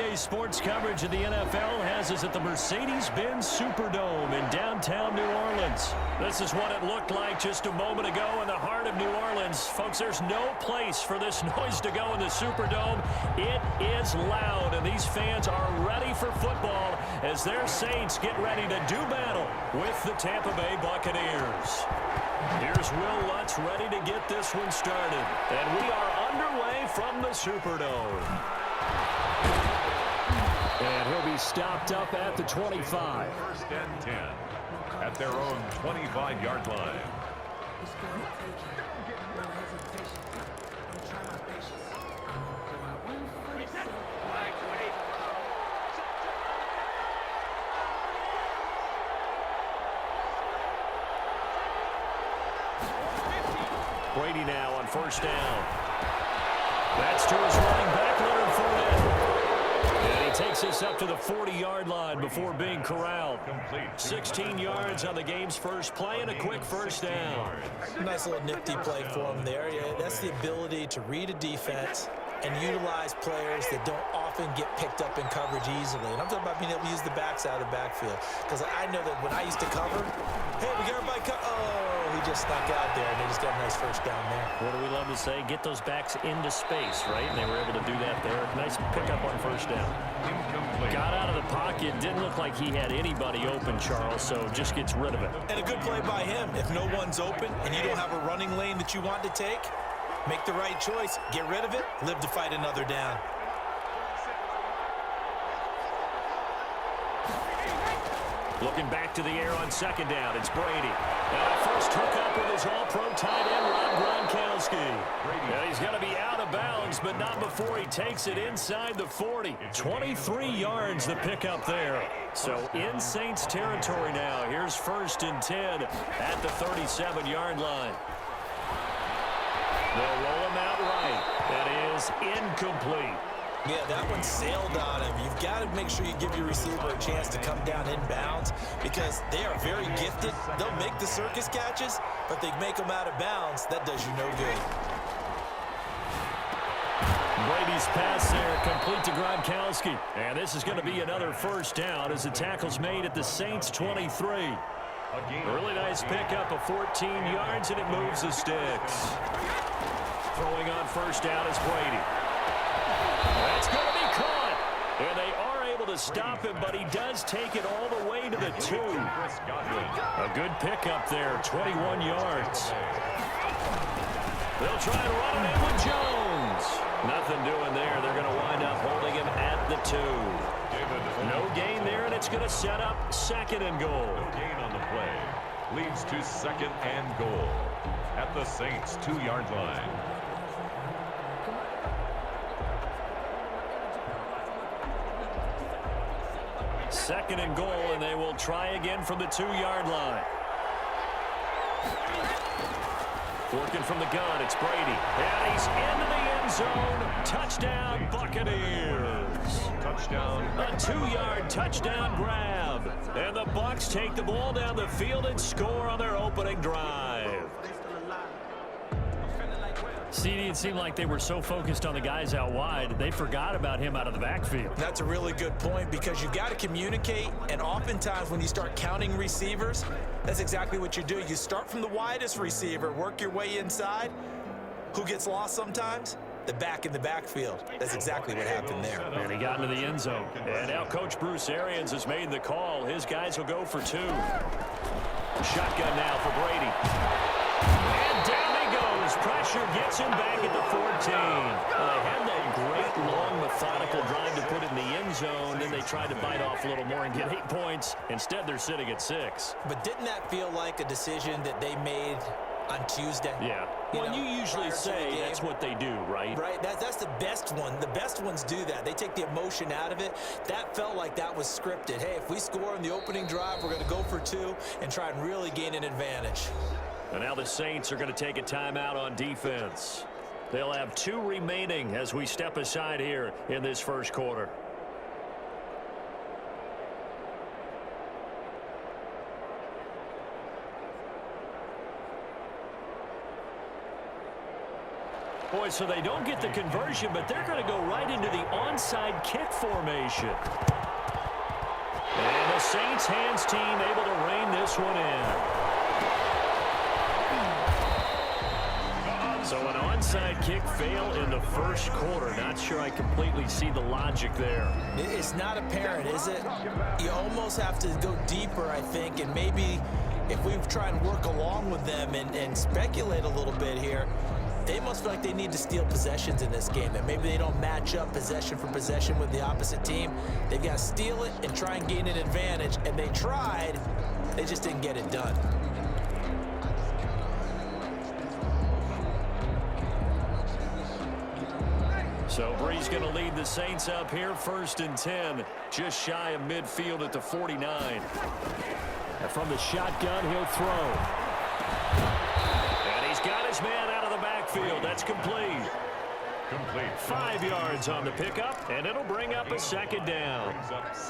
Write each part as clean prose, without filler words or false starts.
Today's sports coverage of the NFL has us at the Mercedes-Benz Superdome in downtown New Orleans. This is what it looked like just a moment ago in the heart of New Orleans. Folks, there's no place for this noise to go in the Superdome. It is loud, and these fans are ready for football as their Saints get ready to do battle with the Tampa Bay Buccaneers. Here's Will Lutz ready to get this one started. And we are underway from the Superdome. And he'll be stopped up at the 25. First and 10 at their own 25-yard line. Brady now on first down. That's to his running back, Leonard Fournette. And he takes us up to the 40-yard line before being corralled. 16 yards on the game's first play and a quick first down. Nice little nifty play for him there. Yeah, that's the ability to read a defense and utilize players that don't often get picked up in coverage easily. And I'm talking about being able to use the backs out of the backfield. Because I know that when I used to cover, hey, we got everybody he just snuck out there, and they just got a nice first down there. What do we love to say? Get those backs into space, right? And they were able to do that there. Nice pickup on first down. Got out of the pocket. Didn't look like he had anybody open, Charles, so just gets rid of it. And a good play by him. If no one's open and you don't have a running lane that you want to take, make the right choice. Get rid of it. Live to fight another down. Looking back to the air on second down, it's Brady. And a first hookup with his all-pro tight end, Rob Gronkowski. And he's going to be out of bounds, but not before he takes it inside the 40. 23 yards the pickup there. So in Saints territory now. Here's first and 10 at the 37-yard line. They'll roll him out right. That is incomplete. Yeah, that one sailed on him. You've got to make sure you give your receiver a chance to come down inbounds because they are very gifted. They'll make the circus catches, but they make them out of bounds. That does you no good. Brady's pass there, complete to Gronkowski. And this is going to be another first down as the tackle's made at the Saints' 23. Really nice pickup of 14 yards, and it moves the sticks. Throwing on first down is Brady. That's going to be caught. And they are able to stop him, but he does take it all the way to the 2. A good pickup there, 21 yards. They'll try and run it in with Jones. Nothing doing there. They're going to wind up holding him at the 2. No gain there, and it's going to set up second and goal. No gain on the play. Leads to second and goal at the Saints' 2-yard line. Second and goal, and they will try again from the 2-yard line. Working from the gun, it's Brady. And he's into the end zone. Touchdown, Buccaneers. Touchdown. A 2-yard touchdown grab. And the Bucs take the ball down the field and score on their opening drive. CD, it seemed like they were so focused on the guys out wide, they forgot about him out of the backfield. That's a really good point because you've got to communicate, and oftentimes when you start counting receivers, that's exactly what you do. You start from the widest receiver, work your way inside. Who gets lost sometimes? The back in the backfield. That's exactly what happened there. And he got into the end zone. And now Coach Bruce Arians has made the call. His guys will go for 2. Shotgun now for Brady. And down he goes. Pressure gets him back at the 14. Well, they had that great, long, methodical drive to put in the end zone. Then they tried to bite off a little more and get 8 points. Instead, they're sitting at 6. But didn't that feel like a decision that they made on Tuesday? Yeah. Well, you usually say that's what they do, right? Right. That's the best one. The best ones do that. They take the emotion out of it. That felt like that was scripted. Hey, if we score in the opening drive, we're going to go for 2 and try and really gain an advantage. And now the Saints are going to take a timeout on defense. They'll have 2 remaining as we step aside here in this first quarter. Boy, so they don't get the conversion, but they're going to go right into the onside kick formation. And the Saints hands team able to rein this one in. So an onside kick fail in the first quarter. Not sure I completely see the logic there. It's not apparent, is it? You almost have to go deeper, I think, and maybe if we try and work along with them and speculate a little bit here, they must feel like they need to steal possessions in this game, and maybe they don't match up possession for possession with the opposite team. They've got to steal it and try and gain an advantage, and they tried. They just didn't get it done. So Brees going to lead the Saints up here, 1st and 10, just shy of midfield at the 49. And from the shotgun, he'll throw. And he's got his man out of the backfield. That's complete. 5 yards on the pickup, and it'll bring up a 2nd down.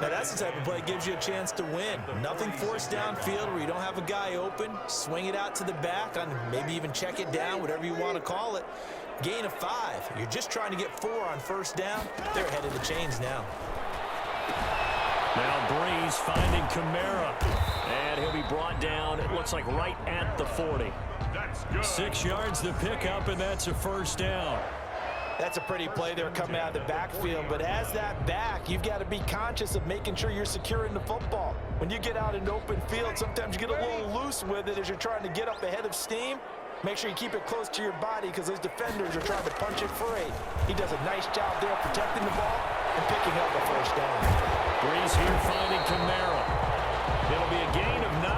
Now that's the type of play that gives you a chance to win. Nothing forced downfield where you don't have a guy open. Swing it out to the back, on maybe even check it down, whatever you want to call it. Gain of 5. You're just trying to get 4 on 1st down. They're ahead of the chains now. Now Brees finding Kamara. And he'll be brought down, it looks like right at the 40. 6 yards to pick up, and that's a 1st down. That's a pretty play there coming out of the backfield, but as that back, you've got to be conscious of making sure you're securing the football. When you get out in open field, sometimes you get a little loose with it as you're trying to get up ahead of steam. Make sure you keep it close to your body because those defenders are trying to punch it free. He does a nice job there protecting the ball and picking up the 1st down. Brees here finding Kamara. It'll be a gain of 9,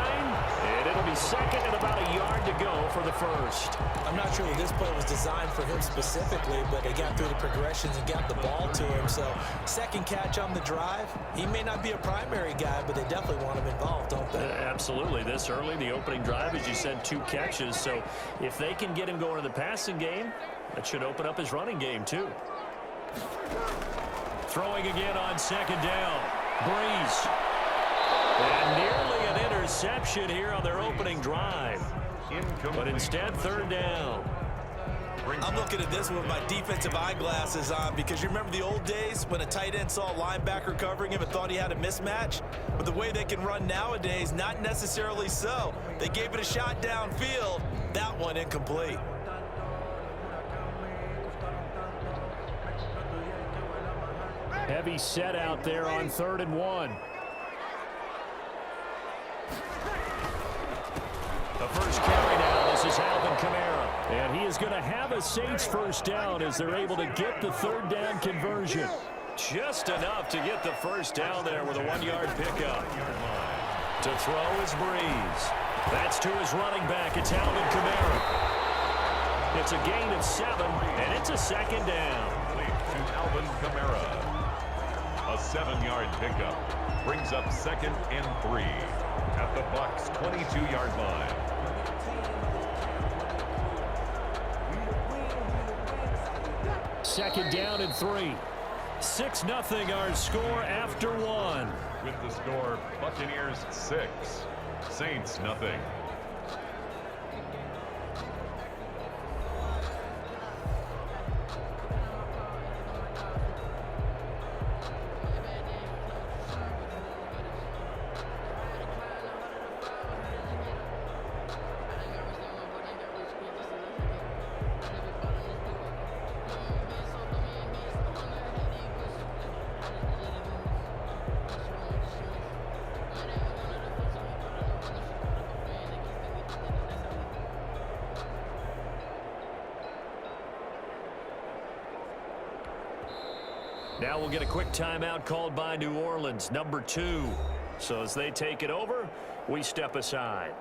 and it'll be 2nd and about a yard to go for the 1st. I'm not sure that this play was designed for him specifically, but they got through the progressions and got the ball to him. So 2nd catch on the drive. He may not be a primary guy, but they definitely want him involved, don't they? Absolutely. This early, the opening drive, as you said, 2 catches. So if they can get him going in the passing game, that should open up his running game too. Throwing again on 2nd down. Brees. And nearly an interception here on their opening drive. But instead, 3rd down. I'm looking at this with my defensive eyeglasses on because you remember the old days when a tight end saw a linebacker covering him and thought he had a mismatch? But the way they can run nowadays, not necessarily so. They gave it a shot downfield. That one incomplete. Heavy set out there on 3rd and 1. The first carry now. This is Alvin Kamara. And he is going to have a Saints 1st down as they're able to get the 3rd down conversion. Just enough to get the 1st down there with a 1-yard pickup. To throw is Brees. That's to his running back. It's Alvin Kamara. It's a gain of 7, and it's a 2nd down. To Alvin Kamara. A 7-yard pickup brings up 2nd and 3 at the Bucs' 22-yard line. Second down and 3. 6-0 our score after 1. With the score, Buccaneers 6, Saints nothing. Now we'll get a quick timeout called by New Orleans, number 2. So as they take it over, we step aside.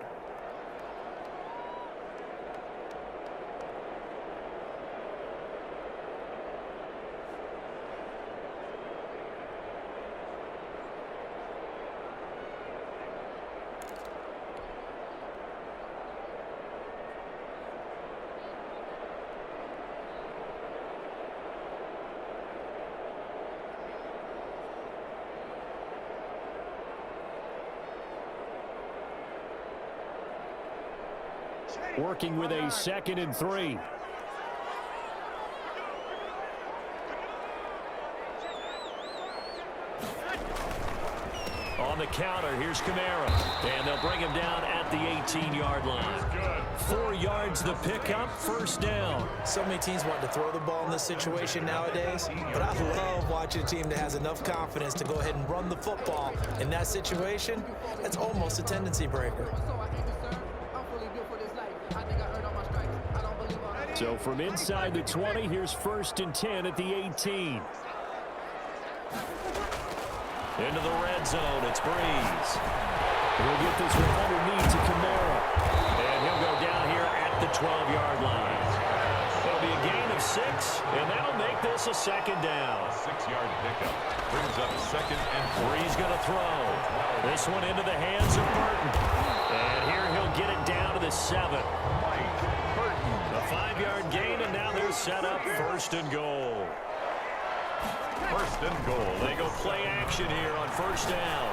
Working with a 2nd and 3. On the counter, here's Kamara. And they'll bring him down at the 18-yard line. 4 yards the pickup, first down. So many teams want to throw the ball in this situation nowadays, but I love watching a team that has enough confidence to go ahead and run the football. In that situation, that's almost a tendency breaker. So from inside the 20, here's 1st and 10 at the 18. Into the red zone, it's Breeze. He'll get this one underneath to Kamara. And he'll go down here at the 12-yard line. It'll be a gain of 6, and that'll make this a 2nd down. 6-yard pickup brings up 2nd and 4. Breeze going to throw. This one into the hands of Burton. And here he'll get it down to the 7. Mike Burton. A 5-yard gain, and now they're set up 1st and goal. 1st and goal. They go play action here on 1st down.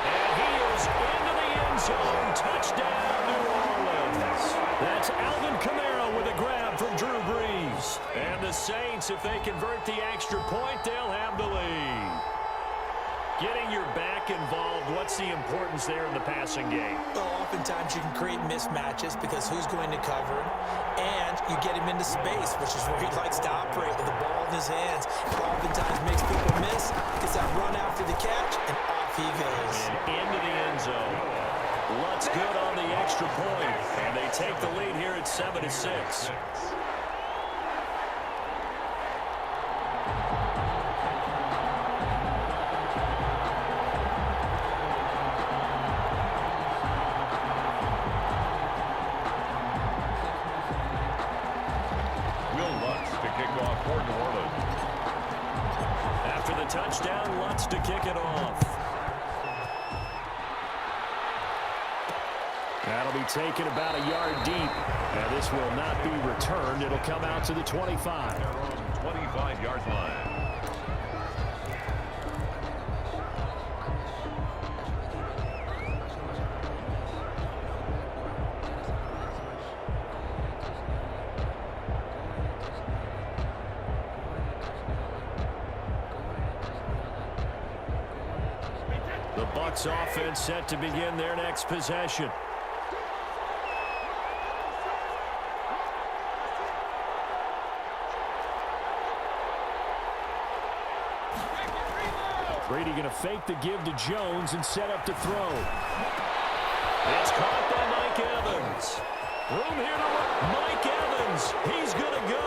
And he is into the end zone. Touchdown, New Orleans. That's Alvin Kamara with a grab from Drew Brees. And the Saints, if they convert the extra point, they'll have the lead. Getting your back involved, what's the importance there in the passing game? Well, oftentimes you can create mismatches because who's going to cover him, and you get him into space, which is where he likes to operate with the ball in his hands. It oftentimes makes people miss, gets that run after the catch, and off he goes. And into the end zone. Lutz good on the extra point, and they take the lead here at 7-6. Touchdown, Lutz to kick it off. That'll be taken about a yard deep. And this will not be returned. It'll come out to the 25. Their own 25-yard line. Offense set to begin their next possession. Brady going to fake the give to Jones and set up to throw. It's caught by Mike Evans. Room here to run. Mike Evans. He's going to go.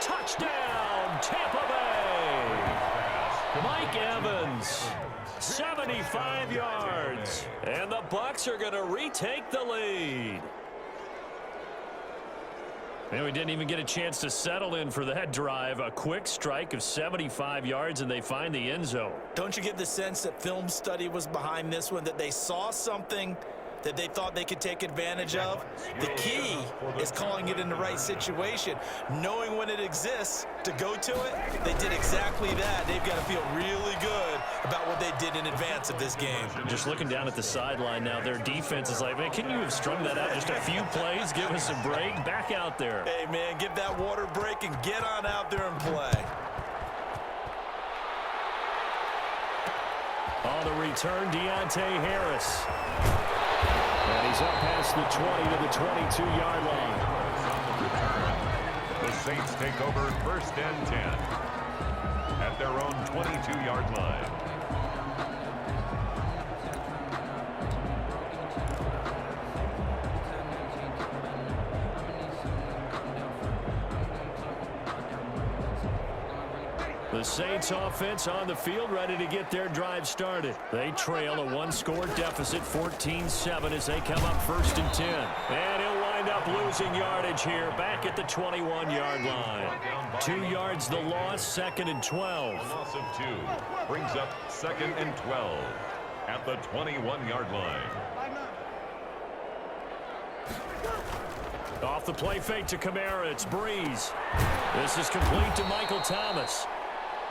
Touchdown, Tampa Bay. Mike Evans. 75 yards, and the Bucs are going to retake the lead. And we didn't even get a chance to settle in for that drive. A quick strike of 75 yards, and they find the end zone. Don't you get the sense that film study was behind this one, that they saw something that they thought they could take advantage of? The key is calling it in the right situation, knowing when it exists to go to it. They did exactly that. They've got to feel really good about what they did in advance of this game. Just looking down at the sideline now, their defense is like, man, can you have strung that out just a few plays? Give us a break. Back out there. Hey, man, give that water break and get on out there and play. On the return, Deontay Harris. And he's up past the 20 to the 22-yard line. The Saints take over 1st and 10 at their own 22-yard line. The Saints offense on the field, ready to get their drive started. They trail a one-score deficit, 14-7, as they come up 1st and 10. And he'll wind up losing yardage here, back at the 21-yard line. 2 yards the loss, 2nd and 12. A loss of 2 brings up 2nd and 12 at the 21-yard line. Off the play fake to Kamara, it's Breeze. This is complete to Michael Thomas.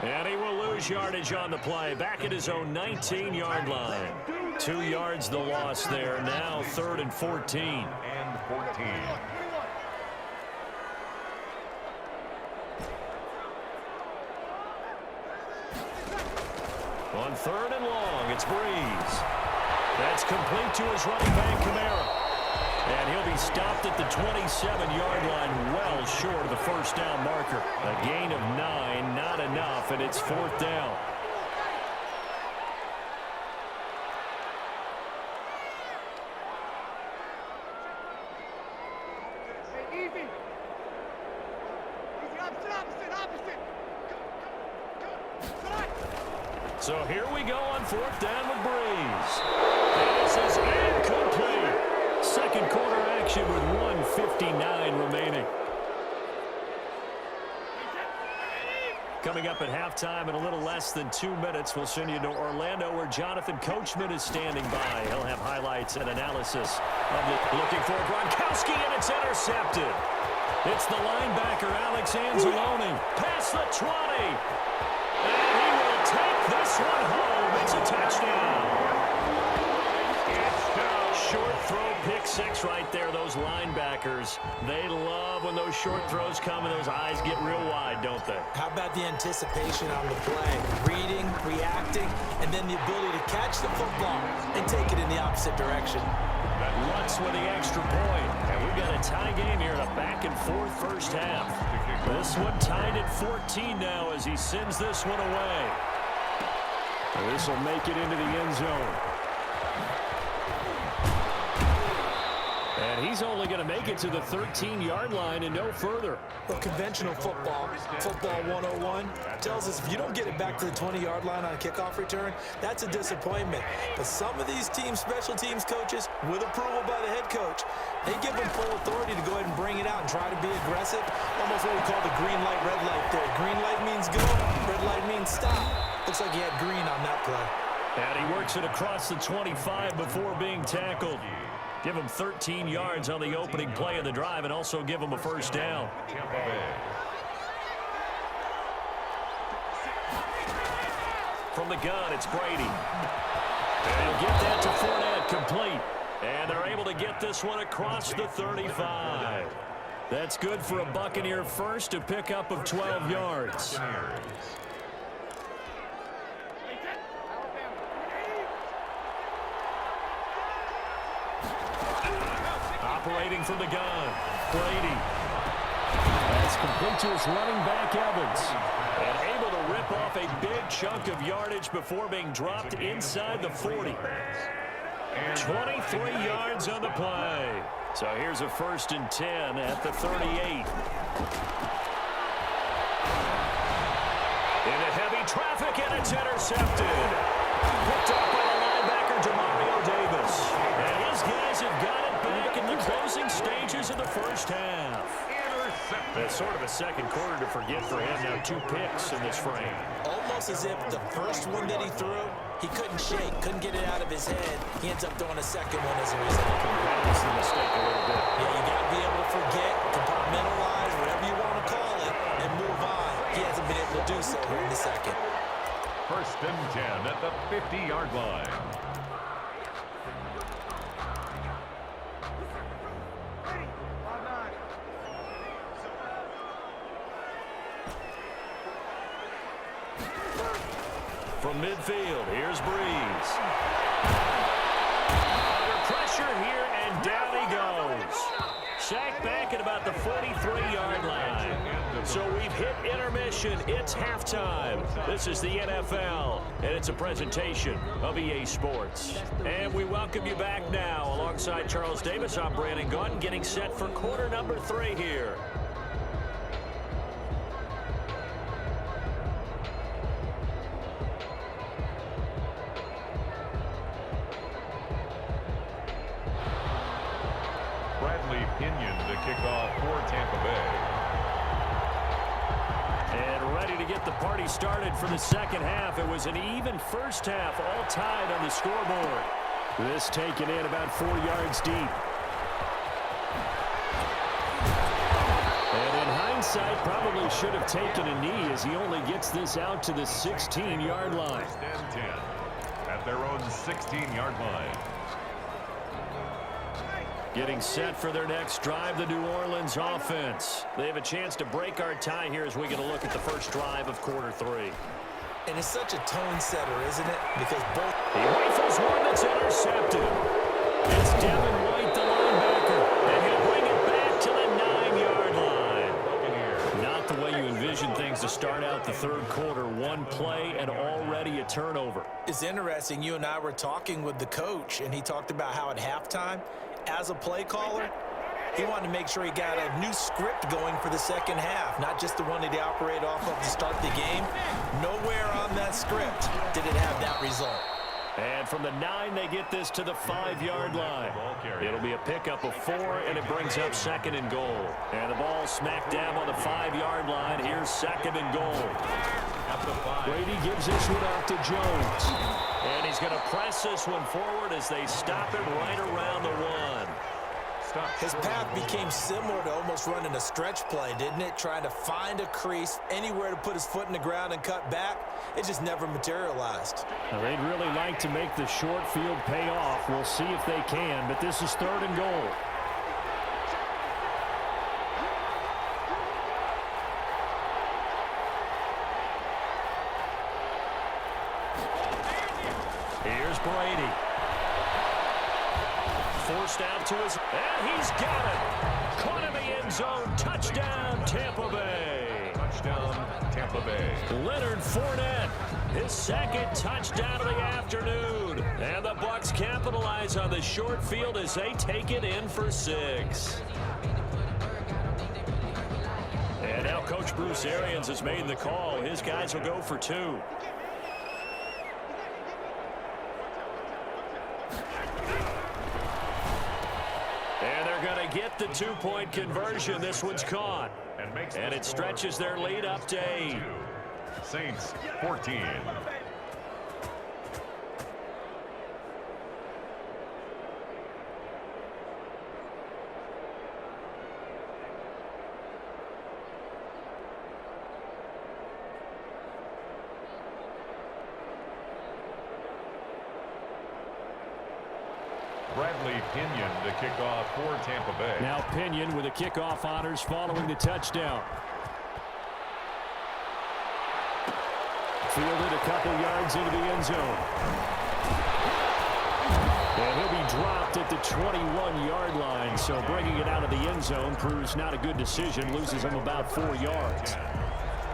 And he will lose yardage on the play, back at his own 19-yard line. 2 yards the loss there, now 3rd and 14. And 14. On 3rd and long, it's Breeze. That's complete to his running back, Kamara. And he'll be stopped at the 27-yard line, well short of the first down marker. A gain of 9, not enough, and it's 4th down. So here we go on 4th down with Breeze. This is incomplete. Second quarter action with 1:59 remaining. Coming up at halftime in a little less than 2 minutes, we'll send you to Orlando where Jonathan Coachman is standing by. He'll have highlights and analysis of it. Looking for Gronkowski, and it's intercepted. It's the linebacker, Alex Anzalone. Past the 20. And he will take this one home. It's a touchdown. Short throw, pick six right there. Those linebackers, they love when those short throws come and those eyes get real wide, don't they? How about the anticipation on the play? Reading, reacting, and then the ability to catch the football and take it in the opposite direction. Lutz with the extra point. And we've got a tie game here in a back-and-forth first half. This one tied at 14 now as he sends this one away. This will make it into the end zone. And he's only going to make it to the 13-yard line and no further. Well, conventional football 101, tells us if you don't get it back to the 20-yard line on a kickoff return, that's a disappointment. But some of these special teams coaches, with approval by the head coach, they give them full authority to go ahead and bring it out and try to be aggressive. Almost what we call the green light, red light there. Green light means go, red light means stop. Looks like he had green on that play. And he works it across the 25 before being tackled. Give him 13 yards on the opening play of the drive and also give him a first down. From the gun, it's Brady. And he'll get that to Fournette, complete. And they're able to get this one across the 35. That's good for a Buccaneer first, a pickup of 12 yards. Operating from the gun, Brady. That's complete to his running back, Evans. And able to rip off a big chunk of yardage before being dropped inside the 40. 23 yards on the play. So here's a 1st and 10 at the 38. Into heavy traffic, and it's intercepted. Picked up by the linebacker, Demario Davis. And his guys have got it back in the closing stages of the first half. That's sort of a second quarter to forget for him. Now 2 picks in this frame. Almost as if the first one that he threw, he couldn't shake, couldn't get it out of his head. He ends up throwing a second one as a result. Practice the mistake a little bit. Yeah, you got to be able to forget, compartmentalize, whatever you want to call it, and move on. He hasn't been able to do so here in the second. 1st and 10 at the 50-yard line. From midfield, here's Breeze. Under pressure here, and down he goes. Sacked back at about the 43-yard line. So we've hit intermission. It's halftime. This is the NFL, and it's a presentation of EA Sports. And we welcome you back now. Alongside Charles Davis, I'm Brandon Gaudin, getting set for quarter number 3 here. Pinion to kick off for Tampa Bay. And ready to get the party started for the second half. It was an even first half, all tied on the scoreboard. This taken in about 4 yards deep. And in hindsight, probably should have taken a knee as he only gets this out to the 16-yard line. 1st and 10 at their own 16-yard line. Getting set for their next drive, the New Orleans offense. They have a chance to break our tie here as we get a look at the first drive of quarter 3. And it's such a tone setter, isn't it? Because both... He rifles one that's intercepted. It's Devin White, the linebacker, and he'll bring it back to the 9-yard line. Not the way you envision things to start out the third quarter. One play and already a turnover. It's interesting. You and I were talking with the coach, and he talked about how at halftime, as a play caller, he wanted to make sure he got a new script going for the second half, not just the one that he operated off of to start the game. Nowhere on that script did it have that result. And from the 9, they get this to the 5-yard line. It'll be a pickup of 4, and it brings up 2nd and goal. And the ball smack dab on the 5-yard line. Here's 2nd and goal. Brady gives this one out to Jones. And he's going to press this one forward as they stop it right around the 1. His path became similar to almost running a stretch play, didn't it? Trying to find a crease, anywhere to put his foot in the ground and cut back. It just never materialized. Now, they'd really like to make the short field pay off. We'll see if they can, but this is 3rd and goal. Here's Brady. Forced out to his, and he's got it. Caught in the end zone. Touchdown, Tampa Bay. Touchdown, Tampa Bay. Leonard Fournette, his 2nd touchdown of the afternoon. And the Bucs capitalize on the short field as they take it in for 6. And now Coach Bruce Arians has made the call. His guys will go for 2. And they're going to get the 2-point conversion. This one's caught. And it stretches their lead up to 8. Saints 14. Bradley Pinion to kick off for Tampa Bay. Now Pinion with the kickoff honors following the touchdown. Fielded a couple yards into the end zone. And he'll be dropped at the 21-yard line, so bringing it out of the end zone proves not a good decision. Loses him about 4 yards.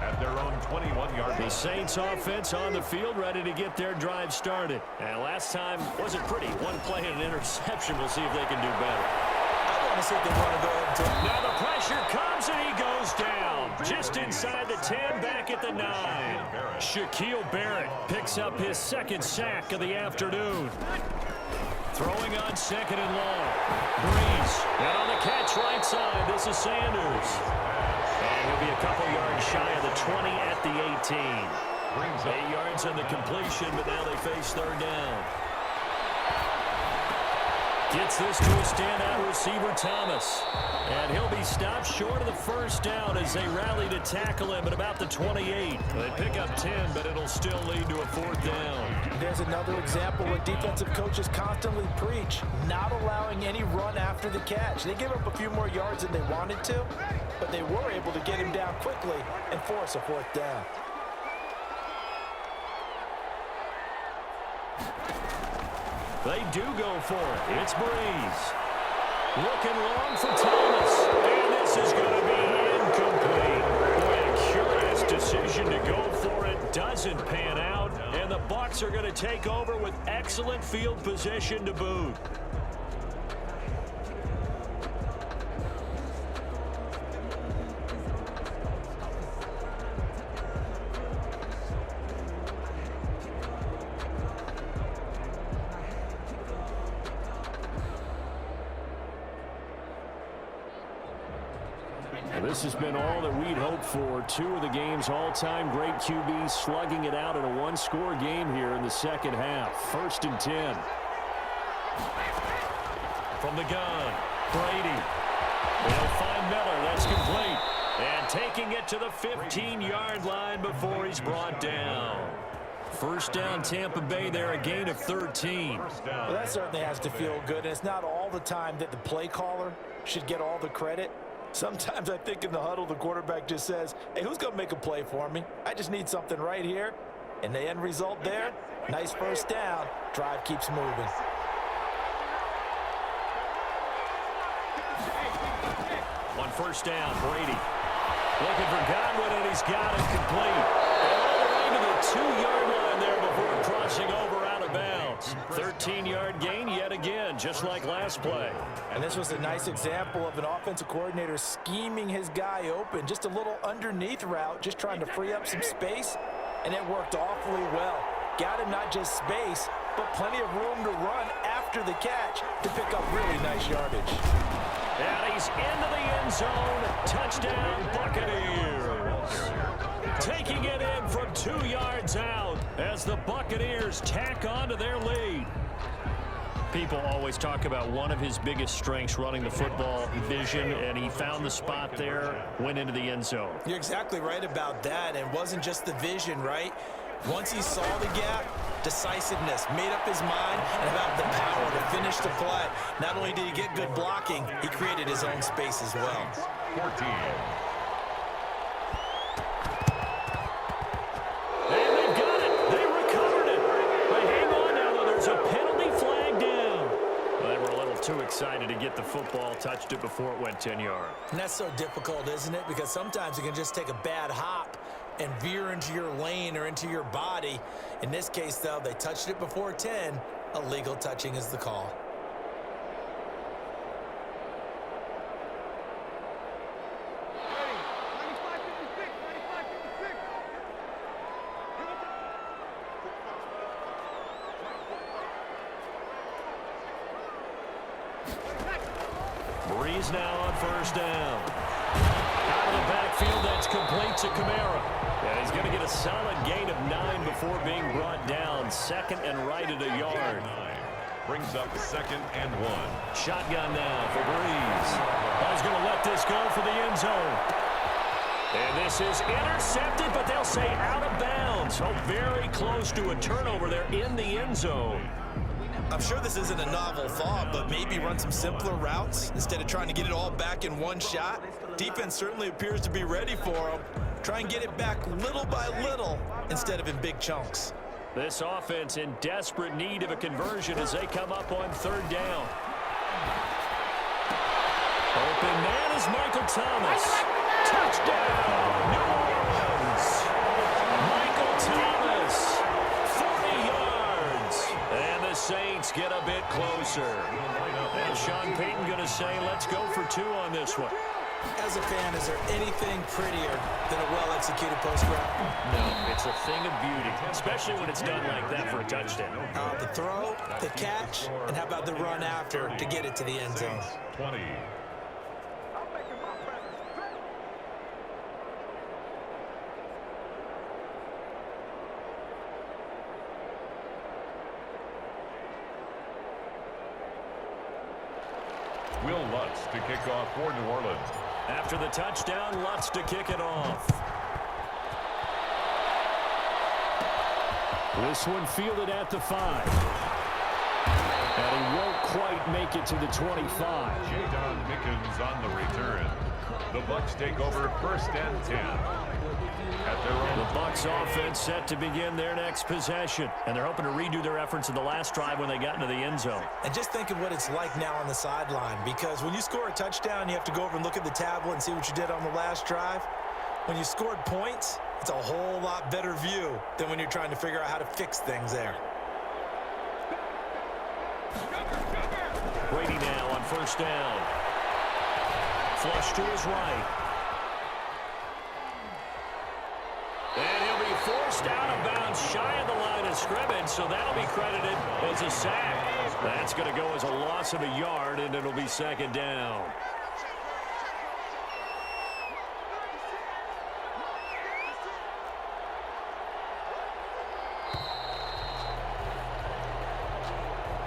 At their own 21-yard line. The Saints offense on the field, ready to get their drive started. And last time wasn't pretty. One play and an interception. We'll see if they can do better. I want to see if they want to go ahead and take. Now the pressure comes and he goes down. Just inside the 10, back at the 9. Shaquille Barrett picks up his 2nd sack of the afternoon. Throwing on 2nd and long. Breeze. And on the catch right side, this is Sanders. And he'll be a couple yards shy of the 20 at the 18. 8 yards on the completion, but now they face 3rd down. Gets this to a standout receiver, Thomas. And he'll be stopped short of the 1st down as they rally to tackle him at about the 28. They pick up 10, but it'll still lead to a 4th down. There's another example where defensive coaches constantly preach not allowing any run after the catch. They give up a few more yards than they wanted to, but they were able to get him down quickly and force a 4th down. They do go for it. It's Breeze. Looking long for Thomas. And this is going to be incomplete. Boy, a curious decision to go for it. Doesn't pan out. And the Bucs are going to take over with excellent field position to boot. This has been all that we'd hoped for. 2 of the game's all-time great QBs slugging it out in a 1-score game here in the 2nd half. 1st and 10. From the gun, Brady. They'll find Miller. That's complete. And taking it to the 15-yard line before he's brought down. 1st down, Tampa Bay there, a gain of 13. Well, that certainly has to feel good, and it's not all the time that the play caller should get all the credit. Sometimes I think in the huddle, the quarterback just says, hey, who's going to make a play for me? I just need something right here. And the end result there, nice first down. Drive keeps moving. On first down, Brady looking for Godwin, and he's got it complete. And all the way to the 2-yard line there before crossing over out of bounds. 13-yard gain yet again, just like last play. And this was a nice example of an offensive coordinator scheming his guy open. Just a little underneath route, just trying to free up some space, and it worked awfully well. Got him not just space, but plenty of room to run after the catch to pick up really nice yardage. And he's into the end zone. Touchdown, Buccaneers. Taking it in from 2 yards out as the Buccaneers tack on to their lead. People always talk about one of his biggest strengths, running the football, vision, and he found the spot there, went into the end zone. You're exactly right about that, and it wasn't just the vision, right? Once he saw the gap, decisiveness, made up his mind, and about the power to finish the play. Not only did he get good blocking, he created his own space as well. 14. And they've got it. They recovered it. But hang on now, though. There's a penalty flag down. Well, they were a little too excited to get the football, touched it before it went 10 yards. And that's so difficult, isn't it? Because sometimes you can just take a bad hop and veer into your lane or into your body. In this case, though, they touched it before 10. Illegal touching is the call. Breeze now on first down. Out of the backfield, that's complete to Kamara. And he's going to get a solid gain of 9 before being brought down. Second and right at a yard. Brings up 2nd and 1. Shotgun now for Breeze. He's going to let this go for the end zone. And this is intercepted, but they'll say out of bounds. Oh, very close to a turnover there in the end zone. I'm sure this isn't a novel thought, but maybe run some simpler routes instead of trying to get it all back in one shot. Defense certainly appears to be ready for him. Try and get it back little by little instead of in big chunks. This offense in desperate need of a conversion as they come up on third down. Open man is Michael Thomas. Touchdown, New Orleans. Michael Thomas, 40 yards. And the Saints get a bit closer. And Sean Payton going to say, let's go for 2 on this one. As a fan, is there anything prettier than a well-executed post route? No, it's a thing of beauty, especially when it's done like that for a touchdown. The throw, the catch, and how about the run after to get it to the end zone? 20. Will Lutz to kick off for New Orleans. After the touchdown, Lutz to kick it off. This one fielded at the 5. And he won't quite make it to the 25. Jadon Mickens on the return. The Bucs take over 1st and 10. At their own. The Bucs offense set to begin their next possession. And they're hoping to redo their efforts in the last drive when they got into the end zone. And just think of what it's like now on the sideline, because when you score a touchdown, you have to go over and look at the tablet and see what you did on the last drive. When you scored points, it's a whole lot better view than when you're trying to figure out how to fix things there. Brady now on first down. Flush to his right. And he'll be forced out of bounds shy of the line of scrimmage, so that'll be credited as a sack. That's going to go as a loss of a yard, and it'll be 2nd down.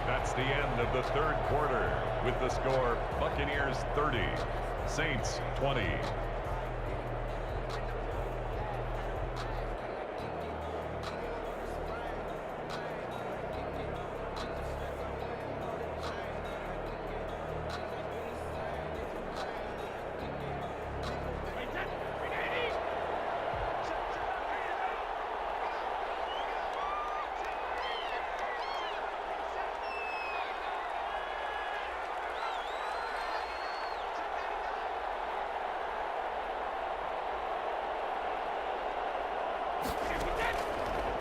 That's the end of the 3rd quarter with the score Buccaneers 30, Saints 20.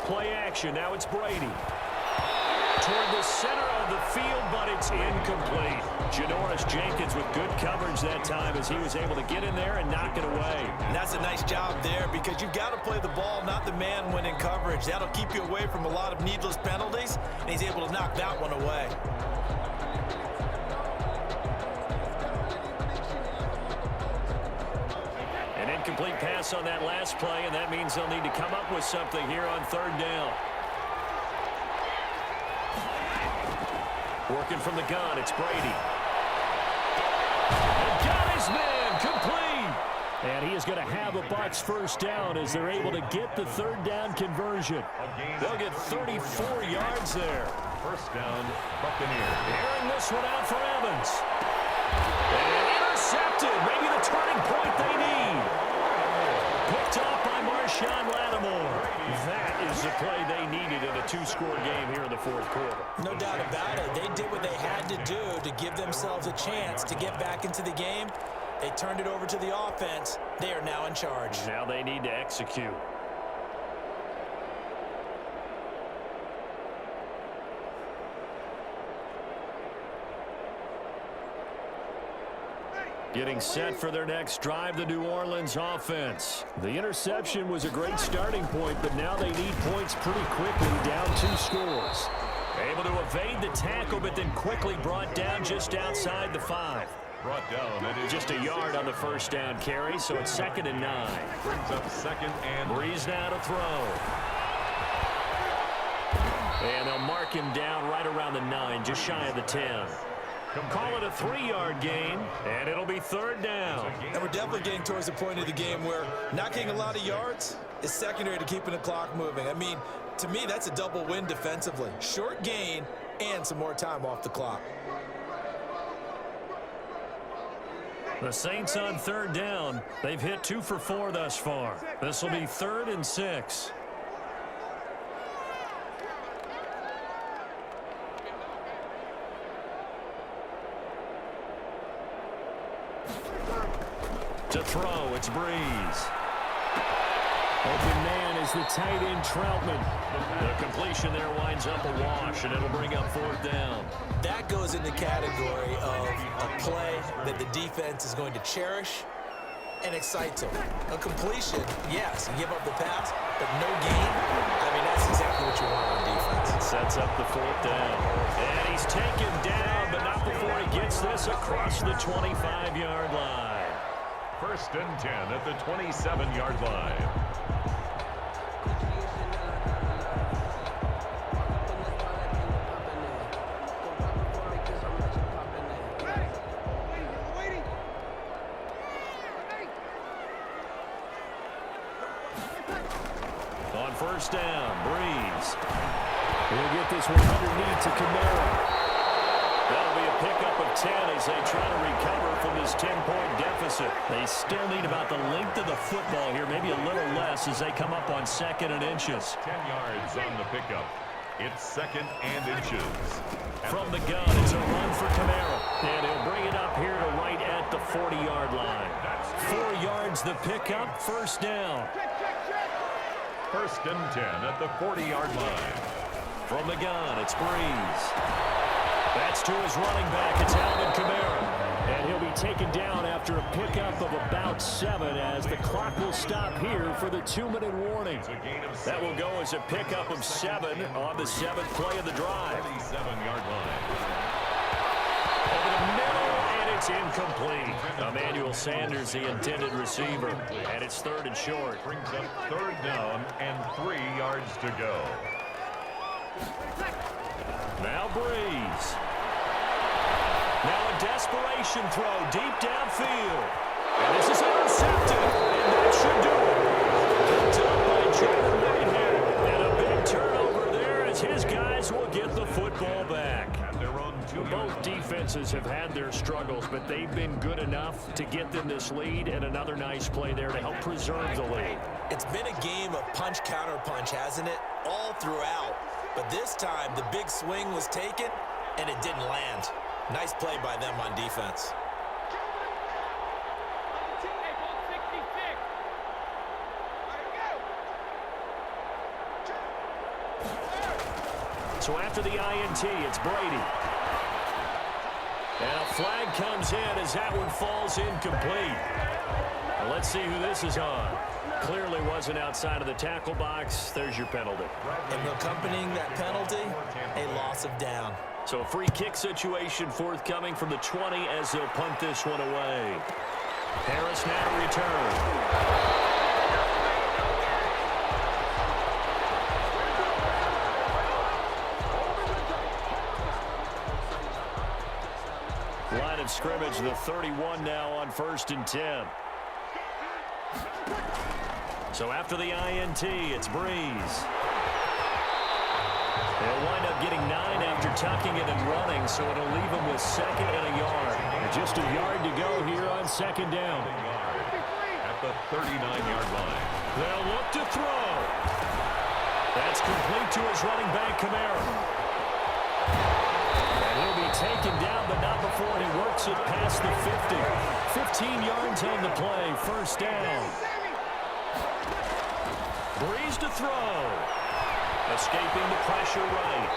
play action. Now it's Brady. Toward the center of the field, but it's incomplete. Janoris Jenkins with good coverage that time as he was able to get in there and knock it away. And that's a nice job there because you've got to play the ball, not the man when in coverage. That'll keep you away from a lot of needless penalties, and he's able to knock that one away. An incomplete pass on that last play, and that means they'll need to come up with something here on third down. Working from the gun, it's Brady. And got his man, complete. And he is going to have a Bucs first down as they're able to get the third down conversion. They'll get 34 yards there. First down, Buccaneers. Airing this one out for Evans. And intercepted. Maybe the turning point they need. Picked off by Marshawn Lattimore. That is the play they needed in a two-score game here in the fourth quarter. No doubt about it. They did what they had to do to give themselves a chance to get back into the game. They turned it over to the offense. They are now in charge. Now they need to execute. Getting set for their next drive, the New Orleans offense. The interception was a great starting point, but now they need points pretty quickly, down 2 scores. Able to evade the tackle, but then quickly brought down just outside the 5. Brought down. It is Just a yard on the first down carry, so it's 2nd and 9. brings up second and Breeze now to throw. And they'll mark him down right around the 9, just shy of the 10. Call it a 3-yard gain, and it'll be third down. And we're definitely getting towards the point of the game where not getting a lot of yards is secondary to keeping the clock moving. I mean, to me, that's a double win defensively. Short gain and some more time off the clock. The Saints on third down. They've hit 2 for 4 thus far. This will be 3rd and 6. To throw, it's Breeze. Open man is the tight end Troutman. The completion there winds up a wash, and it'll bring up 4th down. That goes in the category of a play that the defense is going to cherish and excite them. A completion, yes, you give up the pass, but no gain. I mean, that's exactly what you want on defense. Sets up the 4th down. And he's taken down, but not before he gets this across the 25-yard line. first and 10 at the 27-yard line. On first down, Breeze. He'll get this one underneath to Kamara. That'll be a pickup of 10 as they try to recover from this 10-point deficit. They still need about the length of the football here, maybe a little less as they come up on 2nd and inches. 10 yards on the pickup. It's 2nd and inches. From the gun, it's a run for Kamara. And he'll bring it up here to right at the 40-yard line. 4 yards the pickup, first down. First and 10 at the 40-yard line. From the gun, it's Breeze. That's to his running back. It's Alvin Kamara. And he'll be taken down after a pickup of about 7 as the clock will stop here for the 2-minute warning. That will go as a pickup of 7 on the 7th play of the drive. 37-yard line. Over the middle, and it's incomplete. Emmanuel Sanders, the intended receiver. And it's 3rd and short. Brings up 3rd down and 3 yards to go. Now Breeze. Now a desperation throw deep downfield. And this is intercepted. And that should do it. Picked up by Jordan Whitehead. And a big turnover there as his guys will get the football back. At their own 2 Both defenses have had their struggles, but they've been good enough to get them this lead, and another nice play there to help preserve the lead. It's been a game of punch-counter-punch, hasn't it? All throughout. But this time, the big swing was taken, and it didn't land. Nice play by them on defense. So after the INT, it's Brady. And a flag comes in as that one falls incomplete. Well, let's see who this is on. Clearly wasn't outside of the tackle box. There's your penalty. And accompanying that penalty, a loss of down. So a free kick situation forthcoming from the 20 as they'll punt this one away. Harris now to return. Line of scrimmage, the 31 now on 1st and 10. So after the INT, it's Breeze. They'll wind up getting 9 after tucking it and running, so it'll leave them with 2nd and a yard. Just a yard to go here on 2nd down. At the 39-yard line. They'll look to throw. That's complete to his running back, Kamara. And he'll be taken down, but not before he works it past the 50. 15 yards on the play, 1st down. Breeze to throw. Escaping the pressure right.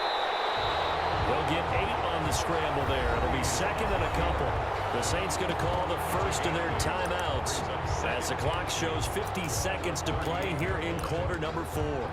They'll get 8 on the scramble there. It'll be 2nd and a couple. The Saints going to call the first of their timeouts as the clock shows 50 seconds to play here in quarter number 4.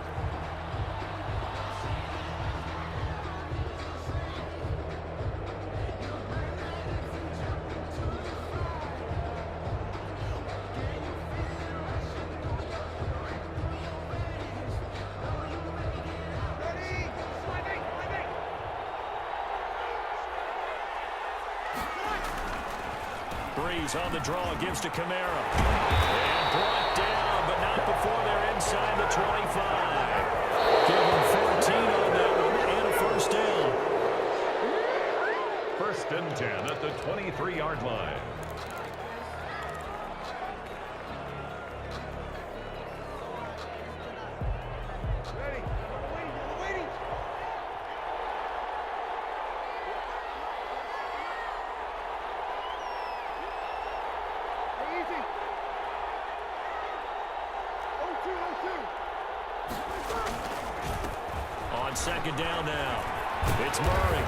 Breeze on the draw, gives to Kamara. And brought down, but not before they're inside the 25. Give him 14 on that one, and a 1st down. 1st and 10 at the 23-yard line. On 2nd down now, it's Murray.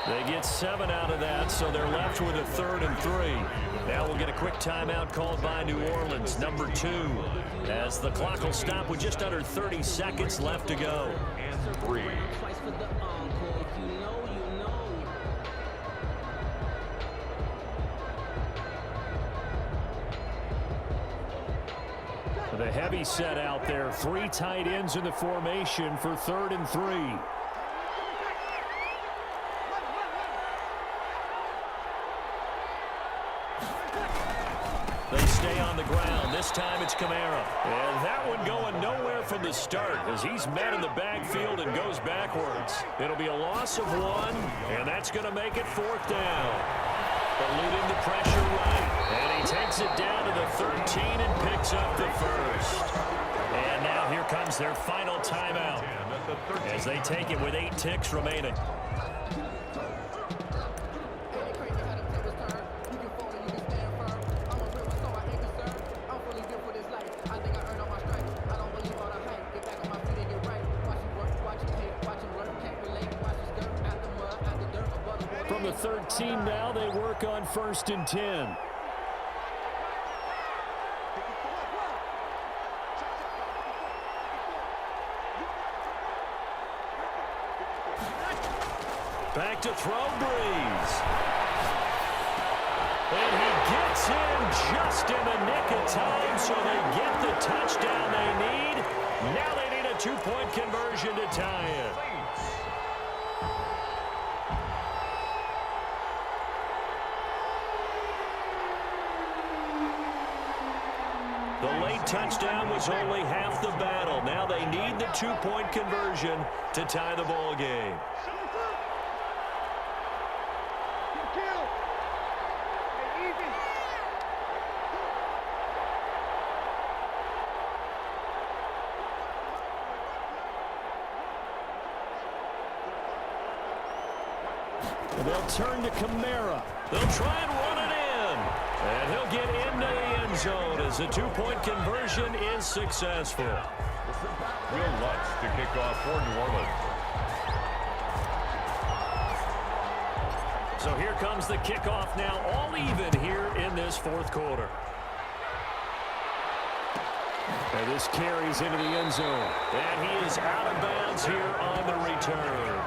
They get 7 out of that, so they're left with a 3rd and 3. Now we'll get a quick timeout called by New Orleans, number 2, as the clock will stop with just under 30 seconds left to go. And 3. The heavy set out there. 3 tight ends in the formation for 3rd and 3. They stay on the ground. This time it's Kamara. And that one going nowhere from the start as he's met in the backfield and goes backwards. It'll be a loss of 1, and that's going to make it 4th down. Eluding the pressure right. And he takes it down to the 13 and picks up the 1st. And now here comes their final timeout as they take it with 8 ticks remaining. From the 13 now, they work on 1st and 10. Back to throw, Breeze. And he gets in just in the nick of time, so they get the touchdown they need. Now they need a 2-point conversion to tie it. The late touchdown was only half the battle. Now they need the 2-point conversion to tie the ball game. And they'll turn to Kamara. They'll try and run it in. And he'll get into the end zone as the 2-point conversion is successful. Will Lutz to kick off for New Orleans. So here comes the kickoff now, all even here in this fourth quarter. And this carries into the end zone. And he is out of bounds here on the return.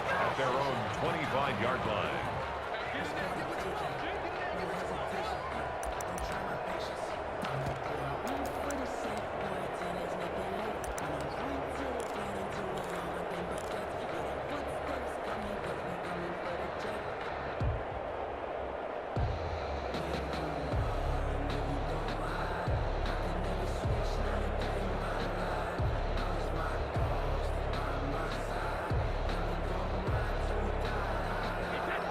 At their own 25-yard line.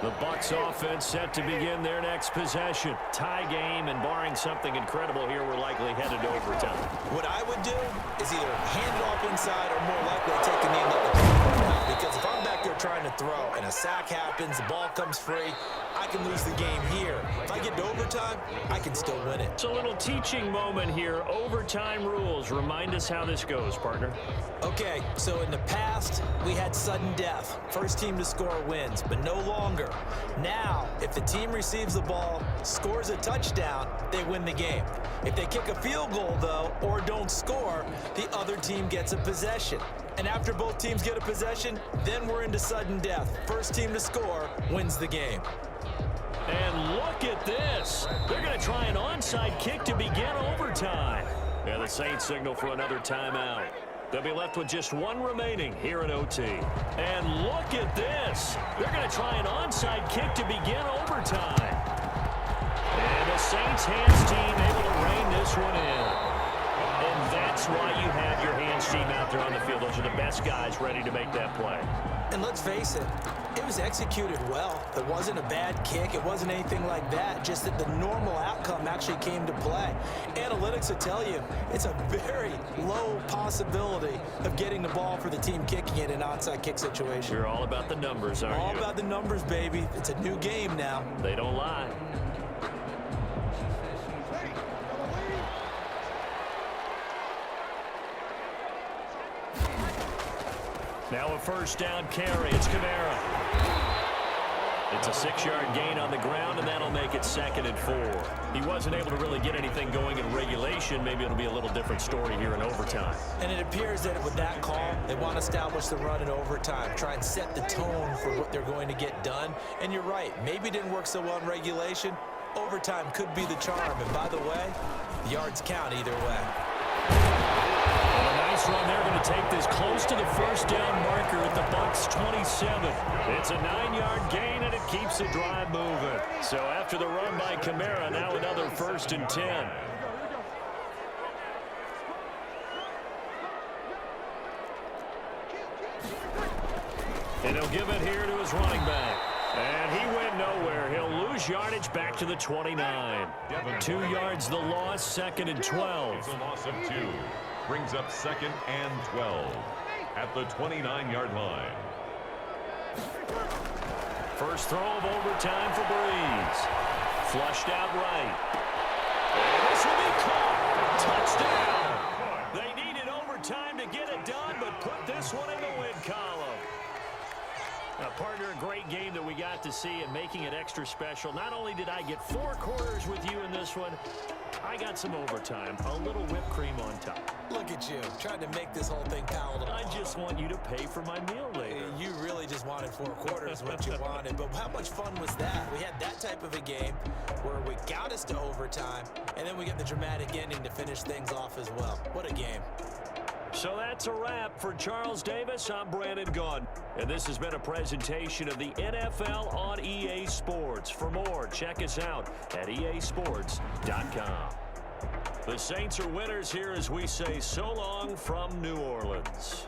The Bucs offense set to begin their next possession. Tie game, and barring something incredible here, we're likely headed to overtime. What I would do is either hand it off inside or more likely take a knee and let the clock run out. Because if I'm back there trying to throw and a sack happens, the ball comes free, I can lose the game here. If I get to overtime, I can still win it. It's a little teaching moment here. Overtime rules. Remind us how this goes, partner. Okay, so in the past, we had sudden death. First team to score wins, but no longer. Now, if the team receives the ball, scores a touchdown, they win the game. If they kick a field goal, though, or don't score, the other team gets a possession. And after both teams get a possession, then we're into sudden death. First team to score wins the game. And look at this. They're going to try an onside kick to begin overtime. Yeah, the Saints signal for another timeout. They'll be left with just one remaining here in OT. And look at this. They're going to try an onside kick to begin overtime. And the Saints hands team able to rein this one in. And that's why you have your hands team out there on the field. Those are the best guys ready to make that play. And let's face it, it was executed well. It wasn't a bad kick. It wasn't anything like that. Just that the normal outcome actually came to play. Analytics will tell you it's a very low possibility of getting the ball for the team kicking it in an onside kick situation. You're all about the numbers, aren't you? All about the numbers, baby. It's a new game now. They don't lie. Now a first down carry. It's Kamara. It's a 6-yard gain on the ground, and that'll make it 2nd and 4. He wasn't able to really get anything going in regulation. Maybe it'll be a little different story here in overtime. And it appears that with that call, they want to establish the run in overtime, try and set the tone for what they're going to get done. And you're right, maybe it didn't work so well in regulation. Overtime could be the charm. And by the way, the yards count either way. Nice run. They're going to take this close to the first down marker at the Bucs 27. It's a 9-yard gain, and it keeps the drive moving. So after the run by Kamara, now another 1st and 10. And he'll give it here to his running back. And he went nowhere. He'll lose yardage back to the 29. 2 yards the loss, 2nd and 12. It's a loss of 2. Brings up 2nd and 12 at the 29-yard line. First throw of overtime for Breeze. Flushed out right. And this will be caught. Touchdown. They needed overtime to get it done, but put this one in the win column. Now, partner, a great game that we got to see and making it extra special. Not only did I get 4 quarters with you in this one, I got some overtime, a little whipped cream on top. Look at you, trying to make this whole thing palatable. I just want you to pay for my meal later. You really just wanted 4 quarters, what you wanted. But how much fun was that? We had that type of a game where we got us to overtime, and then we get the dramatic ending to finish things off as well. What a game. So that's a wrap for Charles Davis. I'm Brandon Gaudin, and this has been a presentation of the NFL on EA Sports. For more, check us out at easports.com. The Saints are winners here as we say so long from New Orleans.